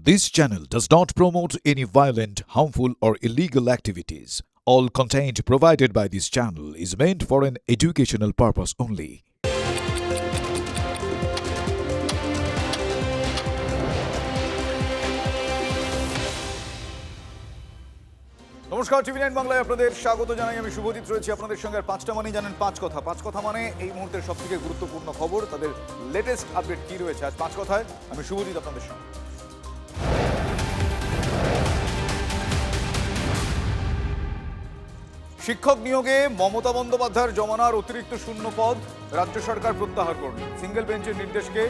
This channel does not promote any violent, harmful, or illegal activities. All content provided by this channel is meant for an educational purpose only. নমস্কার, টিভি9 বাংলায় আপনাদের স্বাগত জানাই। আমি শুভজিৎ রয়েছি আপনাদের সঙ্গে। আর পাঁচটা মানেই জানেন পাঁচ কথা মানে এই মুহূর্তের সবথেকে গুরুত্বপূর্ণ খবর, তাদের লেটেস্ট আপডেট কি রয়েছে আজ পাঁচ কথায়। আমি শুভজিৎ আপনাদের সঙ্গে। শিক্ষক নিয়োগে মমতা বন্দ্যোপাধ্যায়ের জমানার অতিরিক্ত শূন্য পদ রাজ্য সরকার প্রত্যাহার করল। সিঙ্গেল বেঞ্চের নির্দেশকে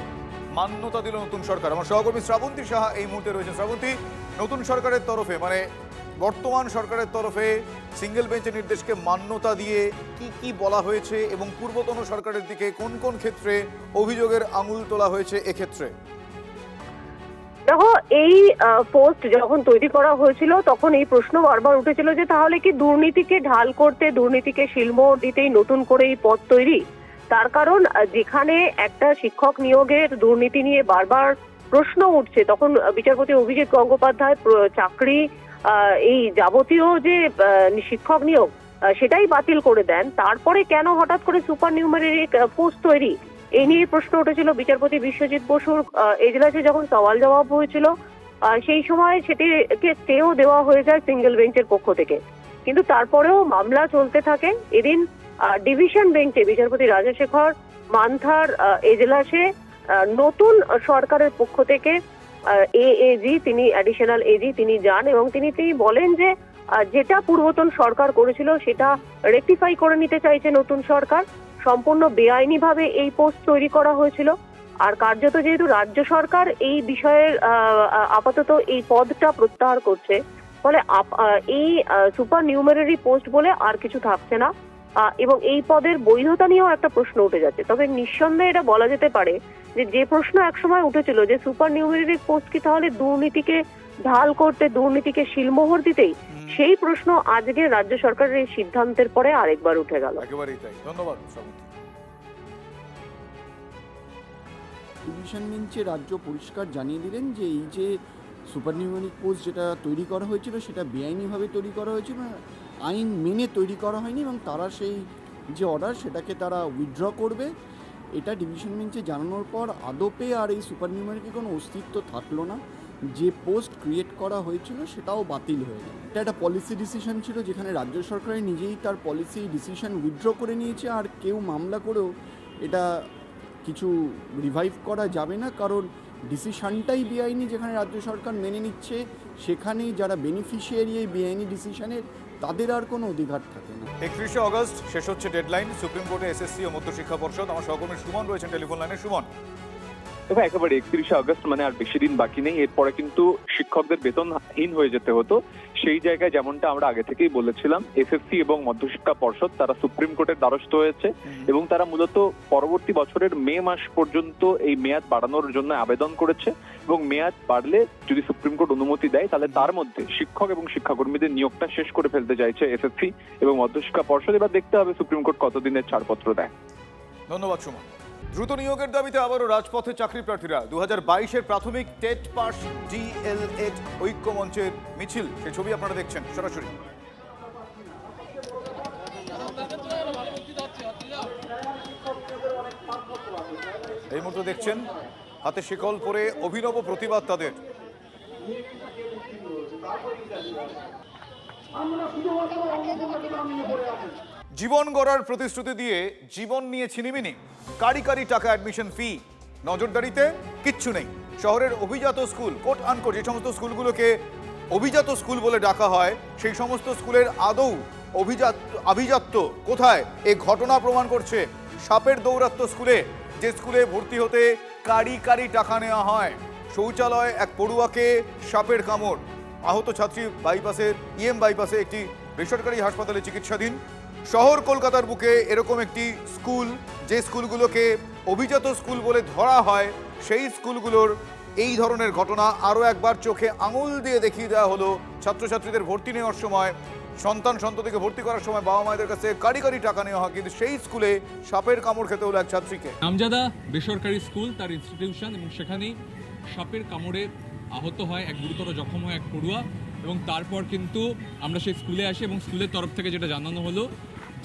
মান্যতা দিল নতুন সরকার। আমার সহকর্মী শ্রাবন্তী সাহা এই মুহূর্তে রয়েছে। শ্রাবন্তী, নতুন সরকারের তরফে মানে বর্তমান সরকারের তরফে সিঙ্গেল বেঞ্চের নির্দেশকে মান্যতা দিয়ে কি কি বলা হয়েছে এবং পূর্বতন সরকারের দিকে কোন কোন ক্ষেত্রে অভিযোগের আঙুল তোলা হয়েছে এক্ষেত্রে? দেখো, এই পোস্ট যখন তৈরি করা হয়েছিল তখন এই প্রশ্ন বারবার উঠেছিল যে তাহলে কি দুর্নীতিকে ঢাল করতে, দুর্নীতিকে শিলমোহর দিতেই নতুন করে এই পদ তৈরি? তার কারণ যেখানে একটা শিক্ষক নিয়োগের দুর্নীতি নিয়ে বারবার প্রশ্ন উঠছে, তখন বিচারপতি অভিজিৎ গঙ্গোপাধ্যায় চাকরি এই যাবতীয় যে শিক্ষক নিয়োগ সেটাই বাতিল করে দেন। তারপরে কেন হঠাৎ করে সুপার নিউমেরি পোস্ট তৈরি, এই নিয়ে প্রশ্ন উঠেছিল। বিচারপতি বিশ্বজিৎ বসুর এজলাসে যখন সওয়াল জবাব হয়েছিল সেই সময় সেটিকে স্টেও দেওয়া হয়ে যায় সিঙ্গেল বেঞ্চের পক্ষ থেকে, কিন্তু তারপরেও মামলা চলতে থাকে। এদিন ডিভিশন বেঞ্চে বিচারপতি রাজাশেখর মান্থার এজলাসে নতুন সরকারের পক্ষ থেকে এএজি, তিনি অ্যাডিশনাল এজি, তিনি যান এবং তিনি বলেন যে যেটা পূর্বতন সরকার করেছিল সেটা রেকটিফাই করে নিতে চাইছে নতুন সরকার। সম্পূর্ণ বেআইনিভাবে এই পোস্ট তৈরি করা হয়েছিল। আর কার্যত যেহেতু রাজ্য সরকার এই বিষয়ের আপাতত এই পদটা প্রত্যাহার করছে, ফলে এই সুপার নিউমেরারি পোস্ট বলে আর কিছু থাকছে না এবং এই পদের বৈধতা নিয়েও একটা প্রশ্ন উঠে যাচ্ছে। তবে নিঃসন্দেহে এটা বলা যেতে পারে যে প্রশ্ন একসময় উঠেছিল যে সুপার নিউমেরারি পোস্ট কি তাহলে দুর্নীতিকে ঢাল করতে, দুর্নীতিকে শিলমোহর দিতেই, সেই প্রশ্ন আজকে রাজ্য সরকারের এই সিদ্ধান্তের পরে আরেকবার উঠে গেল। একেবারেই তাই। ধন্যবাদ। ডিভিশন বেঞ্চে রাজ্য পরিষ্কার জানিয়ে দিলেন যে এই যে সুপার নিউমেরিক পোস্ট যেটা তৈরি করা হয়েছিল সেটা বেআইনিভাবে তৈরি করা হয়েছিল, আইন মেনে তৈরি করা হয়নি এবং তারা সেই যে অর্ডার সেটাকে তারা উইথড্র করবে। এটা ডিভিশন বেঞ্চে জানানোর পর আদপে আর এই সুপার নিউমেরিকের কোনো অস্তিত্ব থাকলো না। যে পোস্ট ক্রিয়েট করা হয়েছিল সেটাও বাতিল হয়ে গেল। এটা একটা পলিসি ডিসিশন ছিল যেখানে রাজ্য সরকার নিজেই তার পলিসি ডিসিশন উইথড্র করে নিয়েছে, আর কেউ মামলা করেও এটা কিছু রিভাইভ করা যাবে না, কারণ ডিসিশনটাই বেআইনি। যেখানে রাজ্য সরকার মেনে নিচ্ছে সেখানেই যারা বেনিফিশিয়ারি এই বেআইনি ডিসিশনের তাদের আর কোনো অধিকার থাকে না। 31শে অগস্ট শেষ হচ্ছে ডেডলাইন সুপ্রিম কোর্টে এসএসসি ও মধ্যশিক্ষা পর্ষদ। আমার সহকর্মী সুমন রয়েছেন টেলিফোন লাইনে। সুমন, দেখো, একেবারে 31শে আগস্ট মানে আর বেশি দিন বাকি নেই। এরপরে কিন্তু শিক্ষকদের বেতনহীন হয়ে যেতে হতো। সেই জায়গায় যেমনটা আমরা আগে থেকেই বলেছিলাম, এসএসসি এবং মধ্যশিক্ষা পর্ষদ তারা সুপ্রিম কোর্টের দ্বারস্থ হয়েছে এবং তারা মূলত পরবর্তী বছরের মে মাস পর্যন্ত এই মেয়াদ বাড়ানোর জন্য আবেদন করেছে এবং মেয়াদ বাড়লে যদি সুপ্রিম কোর্ট অনুমতি দেয় তাহলে তার মধ্যে শিক্ষক এবং শিক্ষাকর্মীদের নিয়োগটা শেষ করে ফেলতে চাইছে এসএসসি এবং মধ্যশিক্ষা পর্ষদ। এবার দেখতে হবে সুপ্রিম কোর্ট কতদিনের ছাড়পত্র দেয়। ধন্যবাদ সুমন। দ্রুত নিয়োগের দাবিতে আবারও রাজপথে চাকরি প্রার্থীরা। 2022-এর প্রাথমিক টেট পাস ডিএলএড ঐক্য মঞ্চের মিছিল, সেই ছবি আপনারা দেখছেন সরাসরি। এই মুহূর্তে দেখছেন হাতে শিকল পরে অভিনব প্রতিবাদ তাদের। জীবন গড়ার প্রতিশ্রুতি দিয়ে জীবন নিয়ে ছিনিমিনি, কারি কারি টাকা অ্যাডমিশন ফি, নজরদারিতে কিচ্ছু নেই। শহরের অভিজাত স্কুল, কোট আনকোট, যে সমস্ত স্কুলগুলোকে অভিজাত স্কুল বলে ডাকা হয় সেই সমস্ত স্কুলের আদৌ আভিজাত্য কোথায়? এই ঘটনা প্রমাণ করছে সাপের দৌরাত্ম্য স্কুলে, যে স্কুলে ভর্তি হতে কারি কারি টাকা নেওয়া হয়। শৌচালয় এক পড়ুয়াকে সাপের কামড়, আহত ছাত্রী বাইপাসের বাইপাসে একটি বেসরকারি হাসপাতালে চিকিৎসাধীন। শহর কলকাতার বুকে এরকম একটি স্কুল, যে স্কুলগুলোকে অভিজাত স্কুল বলে ধরা হয়, সেই স্কুলগুলোর এই ধরনের ঘটনা আরও একবার চোখে আঙুল দিয়ে দেখিয়ে দেওয়া হলো। ছাত্রছাত্রীদের ভর্তি নেওয়ার সময়, সন্ততিকে ভর্তি করার সময় বাবা মায়েদের কাছে কারি কারি টাকা নেওয়া হয়, কিন্তু সেই স্কুলে সাপের কামড় খেতে হলো এক ছাত্রীকে। নামজাদা বেসরকারি স্কুল, তার ইনস্টিটিউশন, এবং সেখানেই সাপের কামড়ে আহত হয়, এক গুরুতর জখম হয় এক পড়ুয়া, এবং তারপর কিন্তু আমরা সেই স্কুলে আসি এবং স্কুলের তরফ থেকে যেটা জানানো হলো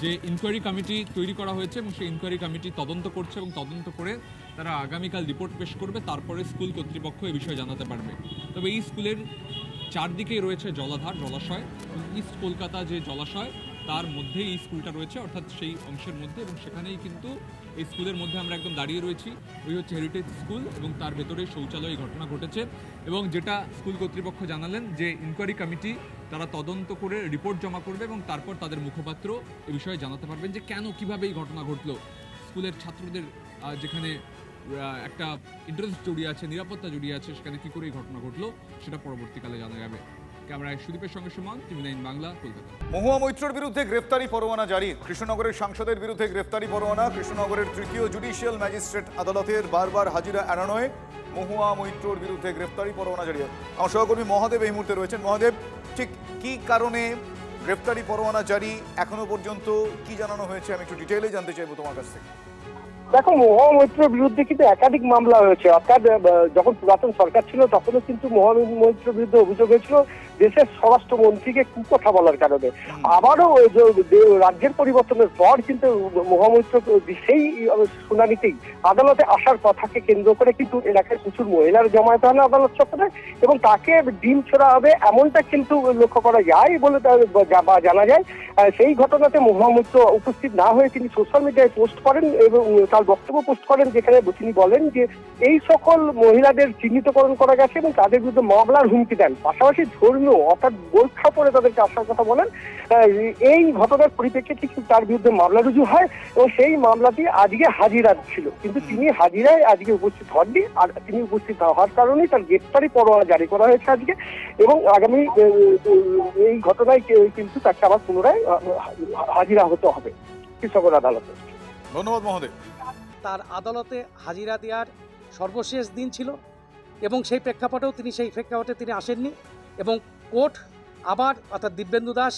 যে ইনকোয়ারি কমিটি তৈরি করা হয়েছে এবং সেই ইনকোয়ারি কমিটি তদন্ত করছে এবং তদন্ত করে তারা আগামীকাল রিপোর্ট পেশ করবে, তারপরে স্কুল কর্তৃপক্ষ এই বিষয়ে জানাতে পারবে। তবে এই স্কুলের চারদিকেই রয়েছে জলাশয়, এবং ইস্ট কলকাতা যে জলাশয় তার মধ্যেই এই স্কুলটা রয়েছে, অর্থাৎ সেই অংশের মধ্যে, এবং সেখানেই কিন্তু এই স্কুলের মধ্যে আমরা একদম দাঁড়িয়ে রয়েছি। ওই হচ্ছে হেরিটেজ স্কুল এবং তার ভেতরে শৌচালয় এই ঘটনা ঘটেছে। এবং যেটা স্কুল কর্তৃপক্ষ জানালেন যে ইনকোয়ারি কমিটি তারা তদন্ত করে রিপোর্ট জমা করবে এবং তারপর তাদের মুখপাত্র এ বিষয়ে জানাতে পারবেন যে কেন কিভাবে এই ঘটনা ঘটলো, স্কুলের ছাত্রদের যেখানে একটা ইন্টারেস্ট জড়িয়ে আছে, নিরাপত্তা জড়িয়ে আছে, সেখানে কি করে এই ঘটনা ঘটলো সেটা পরবর্তীকালে জানা যাবে। ক্যামেরায় সুদীপের সঙ্গে সুমন, TV9 বাংলা, কলকাতা। মহুয়া মৈত্রর বিরুদ্ধে গ্রেফতারি পরোয়ানা জারি। কৃষ্ণনগরের সাংসদের বিরুদ্ধে গ্রেফতারি পরোয়ানা। কৃষ্ণনগরের তৃতীয় জুডিশিয়াল ম্যাজিস্ট্রেট আদালতের বারবার হাজিরা এড়ানোয় মহুয়া মৈত্রর বিরুদ্ধে গ্রেফতারি পরোয়ানা জারি। আমার সহকর্মী মহাদেব এই মুহূর্তে রয়েছেন। মহাদেব, ঠিক কি কারণে গ্রেফতারি পরোয়ানা জারি, এখনো পর্যন্ত কি জানানো হয়েছে, আমি একটু ডিটেইলে জানতে চাইবো তোমার কাছ থেকে। দেখো, মহুয়া মৈত্রের বিরুদ্ধে কিন্তু একাধিক মামলা হয়েছে। অর্থাৎ যখন পুরাতন সরকার ছিল তখনও কিন্তু মহুয়া মৈত্রের বিরুদ্ধে অভিযোগ হয়েছিল দেশের স্বরাষ্ট্রমন্ত্রীকে কুকথা বলার কারণে। আবারও রাজ্যের পরিবর্তনের পর কিন্তু মহুয়া মৈত্র সেই শুনানিতেই আদালতে আসার কথাকে কেন্দ্র করে কিন্তু এলাকায় প্রচুর মহিলার জমায়েত হয় আদালত চত্বরে, এবং তাকে ডিম ছোড়া হবে এমনটা কিন্তু লক্ষ্য করা যায় বলে জানা যায়। সেই ঘটনাতে মহুয়া মৈত্র উপস্থিত না হয়ে তিনি সোশ্যাল মিডিয়ায় পোস্ট করেন এবং তার বক্তব্য পোস্ট করেন, যেখানে তিনি বলেন যে এই সকল মহিলাদের চিহ্নিতকরণ করা গেছে এবং তাদের বিরুদ্ধে মামলার হুমকি দেন। পাশাপাশি ধর্মীয় অর্থাৎ বোরখা পরে তাদেরকে আসার কথা বলেন। এই ঘটনার পরিপ্রেক্ষিতে কিন্তু তার বিরুদ্ধে মামলা রুজু হয় এবং সেই মামলাটি আজকে হাজিরা ছিল, কিন্তু তিনি হাজিরায় আজকে উপস্থিত হননি। আর তিনি উপস্থিত না হওয়ার কারণেই তার গ্রেফতারি পরোয়ানা জারি করা হয়েছে আজকে, এবং আগামী এই ঘটনায় কিন্তু তাকে আবার পুনরায় হাজিরা হতে হবে কৃষ্ণনগর আদালতে। ধন্যবাদ মহোদয়। তার আদালতে হাজিরা দেওয়ার সর্বশেষ দিন ছিল এবং সেই প্রেক্ষাপটে তিনি আসেননি, এবং কোর্ট আবার অর্থাৎ Dibyendu Das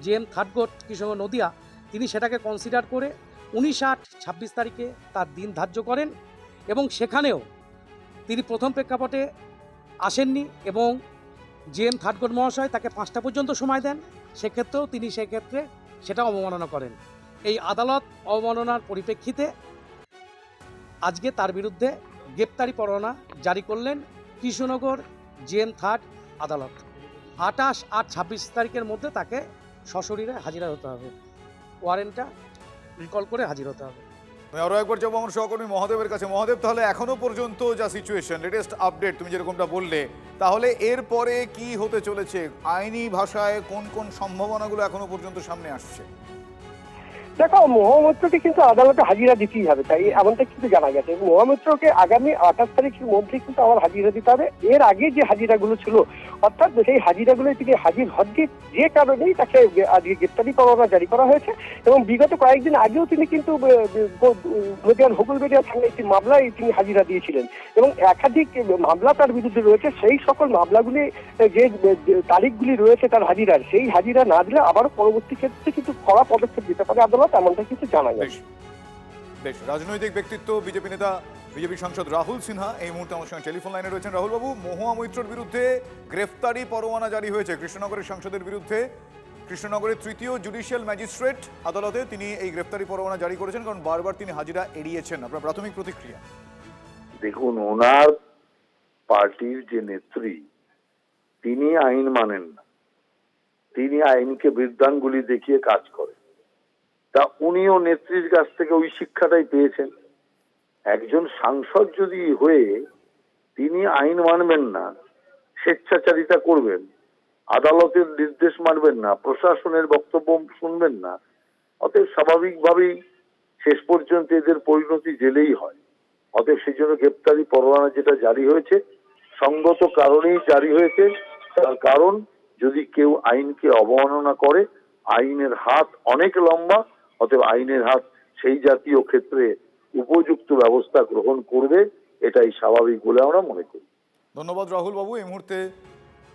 JM third court Krishnanagar Nadia তিনি সেটাকে কনসিডার করে 19/8/26 তারিখে তার দিন ধার্য করেন, এবং সেখানেও তিনি প্রথম প্রেক্ষাপটে আসেননি এবং জেএম থার্ড কোর্ট মহাশয় তাকে 5টা পর্যন্ত সময় দেন। সেক্ষেত্রেও তিনি সেটা অবমাননা করেন। এই আদালত অবমাননার পরিপ্রেক্ষিতে আজকে তার বিরুদ্ধে গ্রেপ্তারি পরোয়ানা জারি করলেন কৃষ্ণনগর জেএম থার্ড আদালত। 28/8/26 তারিখের মধ্যে তাকে সশরীরে হাজিরা হতে হবে, ওয়ারেন্টটা রিকল করে হাজির হতে হবে। আমি আরো একবার যাবো আমার সহকর্মী মহাদেবের কাছে। মহাদেব, তাহলে এখনো পর্যন্ত যা সিচুয়েশন, লেটেস্ট আপডেট তুমি যেরকমটা বললে, তাহলে এরপরে কি হতে চলেছে? আইনি ভাষায় কোন কোন সম্ভাবনাগুলো এখনো পর্যন্ত সামনে আসছে? দেখো, মহুয়া মৈত্রকে কিন্তু আদালতে হাজিরা দিতেই হবে, তাই এমনটা কিন্তু জানা গেছে। মহুয়া মৈত্রকে আগামী 28 তারিখের মধ্যে কিন্তু আবার হাজিরা দিতে হবে। এর আগে যে হাজিরাগুলো ছিল, অর্থাৎ সেই হাজিরাগুলোয় তিনি হাজির হননি, যে কারণেই তাকে আজকে গ্রেপ্তারি পরোয়ানা জারি করা হয়েছে। এবং বিগত কয়েকদিন আগেও তিনি কিন্তু নদিয়ার হুগলবেড়িয়া থানায় একটি মামলায় তিনি হাজিরা দিয়েছিলেন, এবং একাধিক মামলা তার বিরুদ্ধে রয়েছে। সেই সকল মামলাগুলি যে তারিখগুলি রয়েছে তার হাজিরার, সেই হাজিরা না দিলে আবারও পরবর্তী ক্ষেত্রে কিন্তু কড়া পদক্ষেপ দিতে পারে আদালত, এমনটা কিছু জানা যায়। বেশ, রাজনৈতিক ব্যক্তিত্ব বিজেপি নেতা, বিজেপি সাংসদ রাহুল সিনহা এই মুহূর্তে আমার সঙ্গে টেলিফোন লাইনে রয়েছেন। রাহুল বাবু, মহুয়া মৈত্রর বিরুদ্ধে গ্রেফতারি পরোয়ানা জারি হয়েছে কৃষ্ণনগরের সাংসদের বিরুদ্ধে। কৃষ্ণনগরের তৃতীয় জুডিশিয়াল ম্যাজিস্ট্রেট আদালতে তিনি এই গ্রেফতারি পরোয়ানা জারি করেছেন, কারণ বারবার তিনি হাজিরা এড়িয়েছেন। আপনার প্রাথমিক প্রতিক্রিয়া? দেখুন, ওনার পার্টির যে নেত্রী তিনি আইন মানেন না, তিনি আইনকে বৃদ্ধাঙ্গুলি দেখিয়ে কাজ করেন। তা উনিও নেত্রীর কাছ থেকে ওই শিক্ষাটাই পেয়েছেন। একজন সাংসদ যদি হয়ে তিনি আইন মানবেন না, স্বেচ্ছাচারিতা করবেন, আদালতের নির্দেশ মানবেন না, প্রশাসনের বক্তব্য শুনবেন না, অতএব স্বাভাবিকভাবেই শেষ পর্যন্ত এদের পরিণতি জেলেই হয়। অতএব সেই জন্য গ্রেপ্তারি পরোয়ানা যেটা জারি হয়েছে সঙ্গত কারণেই জারি হয়েছে। তার কারণ, যদি কেউ আইনকে অবমাননা করে, আইনের হাত অনেক লম্বা, অতএব আইনের হাত সেই জাতীয় ক্ষেত্রে উপযুক্ত ব্যবস্থা গ্রহণ করবে, এটাই স্বাভাবিক বলে আমরা মনে করি। ধন্যবাদ রাহুল বাবু। এই মুহূর্তে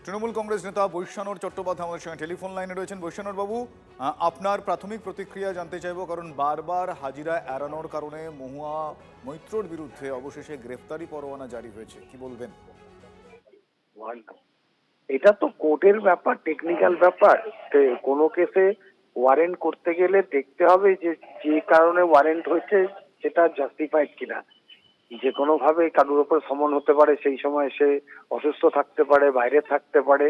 তৃণমূল কংগ্রেস নেতা বৈশ্বনর চট্টোপাধ্যায় আমাদের সঙ্গে টেলিফোন লাইনে রয়েছেন। বৈশ্বনর বাবু, আপনার প্রাথমিক প্রতিক্রিয়া জানতে চাইব, কারণ বারবার হাজিরা এড়ানোর কারণে মহুয়া মৈত্রর বিরুদ্ধে অবশেষে গ্রেফতারি পরোয়ানা জারি হয়েছে, কি বলবেন? এটা তো কোর্টের ব্যাপার, টেকনিক্যাল ব্যাপার। কোনো কেসে ওয়ারেন্ট করতে গেলে দেখতে হবে যে যে কারণে ওয়ারেন্ট হয়েছে সেটা জাস্টিফাইড কিনা। যে কোনো ভাবে কারোর উপর সমন হতে পারে, সেই সময় সে অসুস্থ থাকতে পারে, বাইরে থাকতে পারে,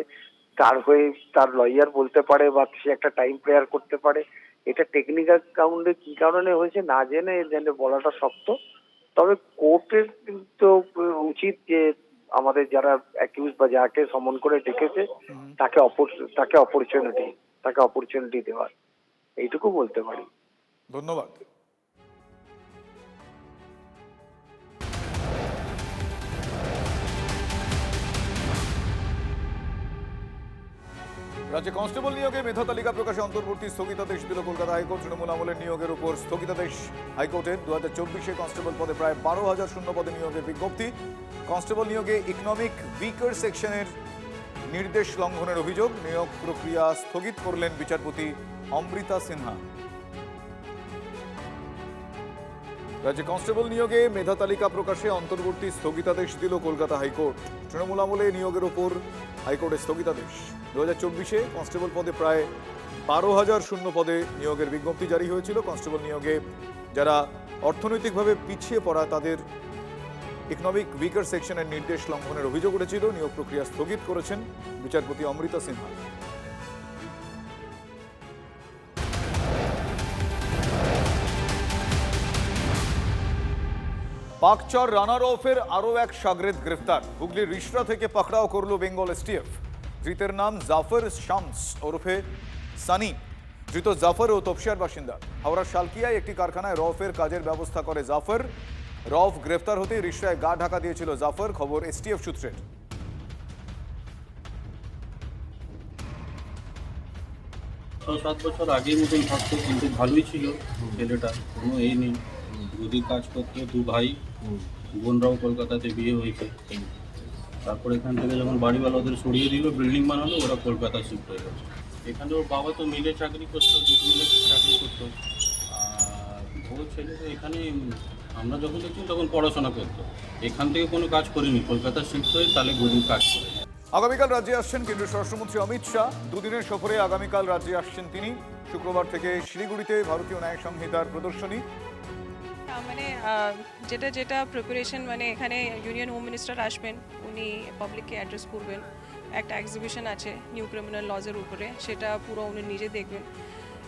তার হয়ে তার লয়ার বলতে পারে বা সে একটা টাইম প্রেয়ার করতে পারে। এটা টেকনিক্যাল গ্রাউন্ডে কি কারণে হয়েছে না জেনে বলাটা শক্ত। তবে কোর্টের তো উচিত যে আমাদের যারা অ্যাকিউজ বা যাকে সমন করে ডেকেছে তাকে অপরচুনিটি দেওয়ার, এইটুকু বলতে পারি। ধন্যবাদ। রাজ্যে কনস্টেবল নিয়োগে মেধা তালিকা প্রকাশে অন্তর্বর্তী স্থগিতাদেশ দিল কলকাতা হাইকোর্ট। তৃণমূল আমলের নিয়োগের উপর স্থগিতাদেশ হাইকোর্টের। 2024-এ কনস্টেবল পদে প্রায় 12,000 শূন্য পদে নিয়োগের বিজ্ঞপ্তি। কনস্টেবল নিয়োগে ইকোনমিক উইকার সেকশনের নির্দেশ লঙ্ঘনের অভিযোগ। নিয়োগ প্রক্রিয়া স্থগিত করলেন বিচারপতি অমৃতা সিনহা। রাজ্যে কনস্টেবল নিয়োগে মেধা তালিকা প্রকাশে অন্তর্বর্তী স্থগিতাদেশ দিল কলকাতা হাইকোর্ট। তৃণমূল আমলে নিয়োগের ওপর হাইকোর্টের স্থগিতাদেশ। 2024-এ কনস্টেবল পদে প্রায় 12,000 শূন্য পদে নিয়োগের বিজ্ঞপ্তি জারি হয়েছিল। কনস্টেবল নিয়োগে যারা অর্থনৈতিকভাবে পিছিয়ে পড়া তাদের ইকোনমিক উইকার সেকশনের নির্দেশ লঙ্ঘনের অভিযোগ উঠেছিল। নিয়োগ প্রক্রিয়া স্থগিত করেছেন বিচারপতি অমৃতা সিনহা। পাকচর রানার অফের আরও এক শাগরেদ গ্রেফতার। হুগলির রিষড়া থেকে পাকড়াও করল বেঙ্গল এসটিএফ। ধৃতের নাম জাফর শামস ওরফে সানি। ধৃত জাফর ও তপসিয়ার বাসিন্দা। হাওড়ার শালকিয়ায় একটি কারখানায় রফের কাজের ব্যবস্থা করে জাফর। রফ গ্রেফতার হতেই রিষড়ায় গা ঢাকা দিয়েছিল জাফর। খবর এসটিএফ সূত্রের। 6-7 বছর আগের মতন থাকতো, কিন্তু ভালোই ছিল ছেলেটা, কোনো এই নেই। যদি কাজ করতে দু ভাই, বোনরাও কলকাতাতে বিয়ে হয়েছে। তারপর এখান থেকে যখন বাড়িওয়ালা ওদের সরিয়ে দিল, বিল্ডিং বানালো, ওরা কলকাতা শিফট হয়ে গেছে। এখানে ওর বাবা তো মিলে চাকরি করতো, দুটো মিলে চাকরি করতো। আর ও ছেলে তো এখানে, আমরা যখন দেখছি তখন পড়াশোনা করতো। এখান থেকে কোনো কাজ করিনি, কলকাতা শিফট হয়ে তাহলে গরিব কাজ করে। আগামীকাল রাজ্যে আসছেন কেন্দ্রীয় স্বরাষ্ট্রমন্ত্রী অমিত শাহ। দুদিনের সফরে আগামীকাল রাজ্যে আসছেন তিনি। শুক্রবার থেকে শিলিগুড়িতে ভারতীয় ন্যায় সংহিতার প্রদর্শনী। মানে যেটা প্রিপারেশন, মানে এখানে ইউনিয়ন হোম মিনিস্টার আসবেন, উনি পাবলিককে অ্যাড্রেস করবেন। একটা এক্সিবিশন আছে নিউ ক্রিমিনাল লজের উপরে, সেটা পুরো উনি নিজে দেখবেন।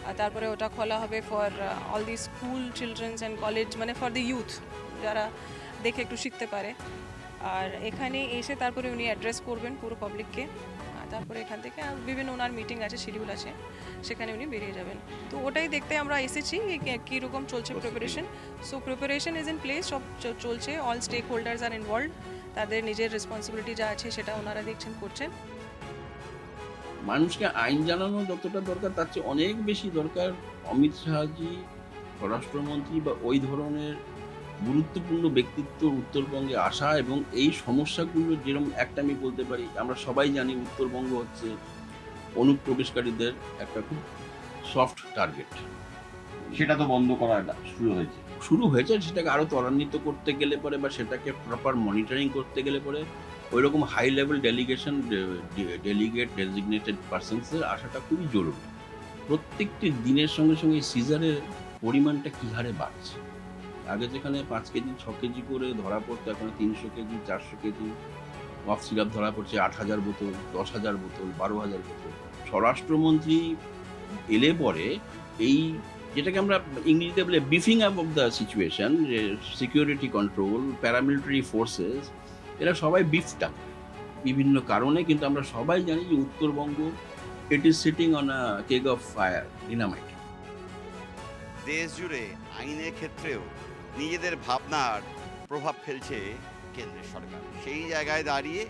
আর তারপরে ওটা খোলা হবে for all the school children's and college, মানে ফর দি ইউথ, যারা দেখে একটু শিখতে পারে। আর এখানে এসে তারপরে উনি অ্যাড্রেস করবেন পুরো পাবলিককে। তারপরে এখান থেকে বিভিন্ন ওনার মিটিং আছে, শিডিউল আছে, সেখানে উনি বেরিয়ে যাবেন। তো ওটাই দেখতে আমরা এসেছি কীরকম চলছে preparation. So preparation is in place, সব চলছে। All stakeholders are involved, তাদের নিজের রেসপন্সিবিলিটি যা আছে সেটা ওনারা দেখছেন, করছেন। মানুষকে আইন জানানো যতটা দরকার তার চেয়ে অনেক বেশি দরকার অমিত শাহজি, স্বরাষ্ট্রমন্ত্রী বা ওই ধরনের গুরুত্বপূর্ণ ব্যক্তিত্ব উত্তরবঙ্গে আসা এবং এই সমস্যাগুলো, যেরকম একটা আমি বলতে পারি, আমরা সবাই জানি উত্তরবঙ্গ হচ্ছে অনুপ্রবেশকারীদের একটা খুব সফট টার্গেট। সেটা তো বন্ধ করা শুরু হয়েছে। সেটাকে আরও ত্বরান্বিত করতে গেলে পরে বা সেটাকে প্রপার মনিটরিং করতে গেলে পরে ওই রকম হাই লেভেল ডেলিগেট ডেজিগনেটেড পার্সনসের আসাটা খুবই জরুরি। প্রত্যেকটি দিনের সঙ্গে সঙ্গে সিজারের পরিমাণটা কী হারে বাড়ছে। আগে যেখানে 5 কেজি 6 কেজি করে ধরা পড়তো, এখন 300 কেজি 400 কেজি কফ সিরাপ ধরা পড়ছে, 8,000 বোতল, 10,000 বোতল, 12,000 বোতল। স্বরাষ্ট্রমন্ত্রী এলে পরে এই যেটাকে আমরা ইংরেজিতে বলে বিফিং আপ অফ দ্য সিচুয়েশন, যে সিকিউরিটি কন্ট্রোল, প্যারামিলিটারি ফোর্সেস, এরা সবাই বিফড আপ বিভিন্ন কারণে। কিন্তু আমরা সবাই জানি যে Uttarbanga it is sitting on a keg of fire, dynamite. দেশ জুড়ে আইনের ক্ষেত্রেও নিজেদের ভাবনার প্রভাব ফেলছে কেন্দ্রের সরকার। সেই জায়গায় দাঁড়িয়ে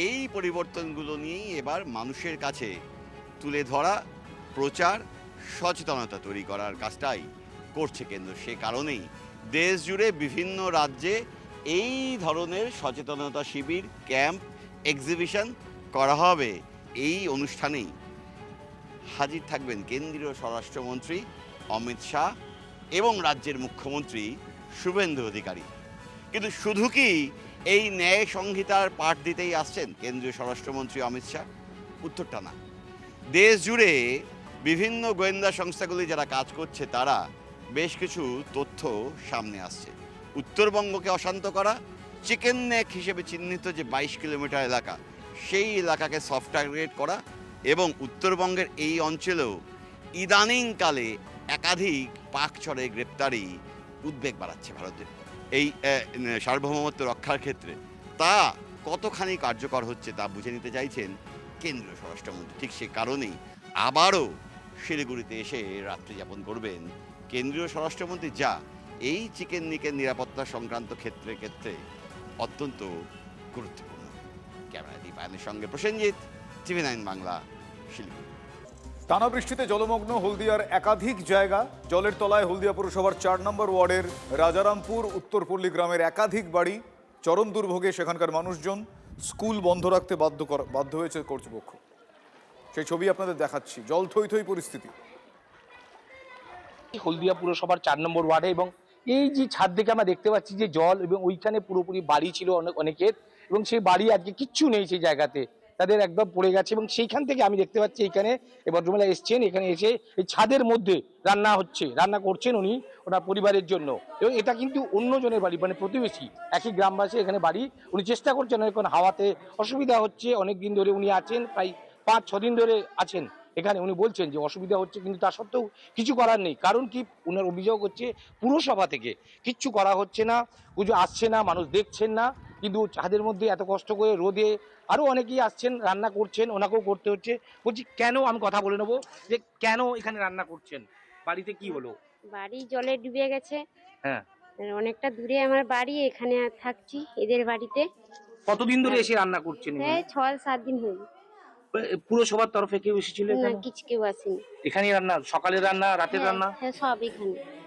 এই পরিবর্তনগুলো নিয়েই এবার মানুষের কাছে তুলে ধরা, প্রচার, সচেতনতা তৈরি করার কাজটাই করছে কেন্দ্র। সে কারণেই দেশ জুড়ে বিভিন্ন রাজ্যে এই ধরনের সচেতনতা শিবির, ক্যাম্প, এক্সিবিশন করা হবে। এই অনুষ্ঠানেই হাজির থাকবেন কেন্দ্রীয় স্বরাষ্ট্রমন্ত্রী অমিত শাহ এবং রাজ্যের মুখ্যমন্ত্রী শুভেন্দু অধিকারী। কিন্তু শুধু কি এই ন্যায় সংহিতার পাঠ দিতেই আসছেন কেন্দ্রীয় স্বরাষ্ট্রমন্ত্রী অমিত শাহ? উত্তরটা না। দেশ জুড়ে বিভিন্ন গোয়েন্দা সংস্থাগুলি যারা কাজ করছে তারা বেশ কিছু তথ্য সামনে আসছে। উত্তরবঙ্গকে অশান্ত করা, চিকেন নেক হিসেবে চিহ্নিত যে 22 কিলোমিটার এলাকা, সেই এলাকাকে সফট টার্গেট করা এবং উত্তরবঙ্গের এই অঞ্চলেও ইদানিংকালে একাধিক পাকচড়ে গ্রেপ্তারি উদ্বেগ বাড়াচ্ছে ভারতের এই সার্বভৌমত্ব রক্ষার ক্ষেত্রে। তা কতখানি কার্যকর হচ্ছে তা বুঝে নিতে চাইছেন কেন্দ্রীয় স্বরাষ্ট্রমন্ত্রী। ঠিক সে কারণেই আবারও শিলিগুড়িতে এসে রাত্রি যাপন করবেন কেন্দ্রীয় স্বরাষ্ট্রমন্ত্রী, যা এই চিকেন নিকের নিরাপত্তা সংক্রান্ত ক্ষেত্রে অত্যন্ত গুরুত্বপূর্ণ। ক্যামেরা দীপায়নের সঙ্গে প্রসেনজিৎ, টিভি 9 বাংলা, শিলিগুড়ি। টানা বৃষ্টিতে জলমগ্ন হলদিয়ার একাধিক জায়গা। জলের তলায় হলদিয়া পুরসভার 4 নম্বর ওয়ার্ডের রাজারামপুর উত্তরপল্লী গ্রামের একাধিক বাড়ি। চরম দুর্ভোগে সেখানকার মানুষজন। স্কুল বন্ধ রাখতে বাধ্য হয়েছে কর্তৃপক্ষ। সেই ছবি আপনাদের দেখাচ্ছি। জল থই থই পরিস্থিতি হলদিয়া পুরসভার 4 নম্বর ওয়ার্ডে, এবং এই যে ছাদ থেকে আমরা দেখতে পাচ্ছি যে জল, এবং ওইখানে পুরোপুরি বাড়ি ছিল অনেকের, এবং সেই বাড়ি আজকে কিচ্ছু নেই সেই জায়গাতে, তাদের একদম পড়ে গেছে। এবং সেইখান থেকে আমি দেখতে পাচ্ছি এইখানে ভদ্রমহিলা এসছেন, এখানে এসে এই ছাদের মধ্যে রান্না করছেন উনি ওনার পরিবারের জন্য। এবং এটা কিন্তু অন্যজনের বাড়ি, মানে প্রতিবেশী, একই গ্রামবাসী এখানে বাড়ি। উনি চেষ্টা করছেন, এখন হাওয়াতে অসুবিধা হচ্ছে, অনেক দিন ধরে উনি আছেন, প্রায় 5-6 দিন ধরে আছেন এখানে। উনি বলছেন যে অসুবিধা হচ্ছে, কিন্তু তা সত্ত্বেও কিছু করার নেই। কারণ কি, উনার অভিযোগ হচ্ছে পুরসভা থেকে কিচ্ছু করা হচ্ছে না, পুজো আসছে না, মানুষ দেখছেন না। কিন্তু ছাদের মধ্যে এত কষ্ট করে রোদে আরও অনেকেই আসছেন, রান্না করছেন, ওনাকেও করতে হচ্ছে। বলছি কেন, আমি কথা বলে নেবো যে কেন এখানে রান্না করছেন, বাড়িতে কি হলো? বাড়ি জলে ডুবে গেছে। হ্যাঁ, অনেকটা দূরে আমার বাড়ি, এখানে থাকছি এদের বাড়িতে। কতদিন ধরে এসে রান্না করছেন? হ্যাঁ, 6-7 দিন হলো। পুরসভার তরফে কেউ এসেছিল? না, কিছু কেউ আসেনি। এখানে রান্না, সকালের রান্না, রাতের রান্না? হ্যাঁ, সব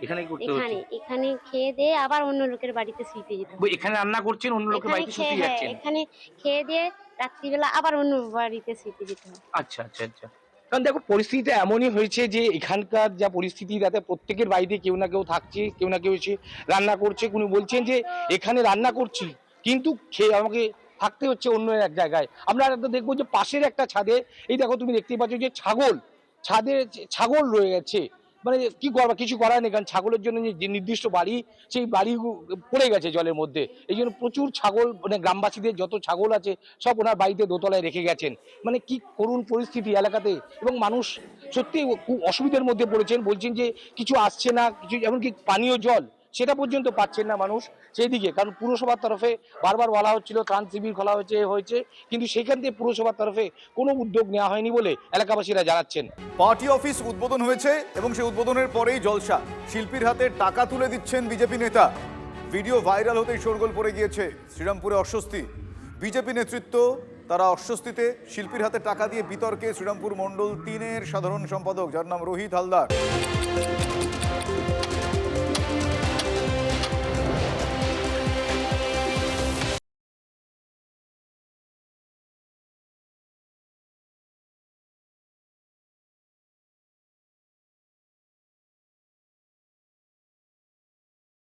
এখানেই করতে হচ্ছে। এখানে খেয়ে দিয়ে আবার অন্য লোকের বাড়িতে শুইতে যেতে হবে। এখানে রান্না করছেন, অন্য লোকের বাড়িতে শুতে যাচ্ছেন? এখানে খেয়ে দিয়ে রাত্রিবেলা আবার অন্য বাড়িতে শুইতে যেতে হবে। আচ্ছা আচ্ছা আচ্ছা। কারণ দেখো, পরিস্থিতিটা এমনই হয়েছে যে এখানকার যা পরিস্থিতি, তাতে প্রত্যেকের বাড়িতে কেউ না কেউ থাকছে, কেউ না কেউ এসে রান্না করছে। উনি বলছেন যে এখানে রান্না করছি, কিন্তু খেয়ে আমাকে থাকতে হচ্ছে অন্য এক জায়গায়। আমরা একটা দেখবো যে পাশের একটা ছাদে, এই দেখো তুমি দেখতেই পাচ্ছ যে ছাদে ছাগল রয়ে গেছে। মানে কি করবা, কিছু করার নেই, কারণ ছাগলের জন্য যে নির্দিষ্ট বাড়ি, সেই বাড়ি পড়ে গেছে জলের মধ্যে। এই জন্য প্রচুর ছাগল, মানে গ্রামবাসীদের যত ছাগল আছে সব ওনার বাড়িতে দোতলায় রেখে গেছেন। মানে কি করুণ পরিস্থিতি এলাকাতে, এবং মানুষ সত্যি খুব অসুবিধার মধ্যে পড়েছেন। বলছেন যে কিছু আসছে না, কিছু এমনকি পানীয় জল সেটা পর্যন্ত পাচ্ছেন না মানুষ সেদিকে। কারণ পুরসভার তরফে বারবার বলা হচ্ছিল ত্রাণ শিবির খোলা হয়েছে, কিন্তু সেখান থেকে পুরসভার তরফে কোনো উদ্যোগ নেওয়া হয়নি বলে এলাকাবাসীরা জানাচ্ছেন। পার্টি অফিস উদ্বোধন হয়েছে এবং সেই উদ্বোধনের পরেই জলসা। শিল্পীর হাতে টাকা তুলে দিচ্ছেন বিজেপি নেতা। ভিডিও ভাইরাল হতেই শোরগোল পড়ে গিয়েছে। শ্রীরামপুরে অস্বস্তি। বিজেপি নেতৃত্ব তারা অস্বস্তিতে। শিল্পীর হাতে টাকা দিয়ে বিতর্কে শ্রীরামপুর মণ্ডল 3-এর সাধারণ সম্পাদক, যার নাম রোহিত হালদার।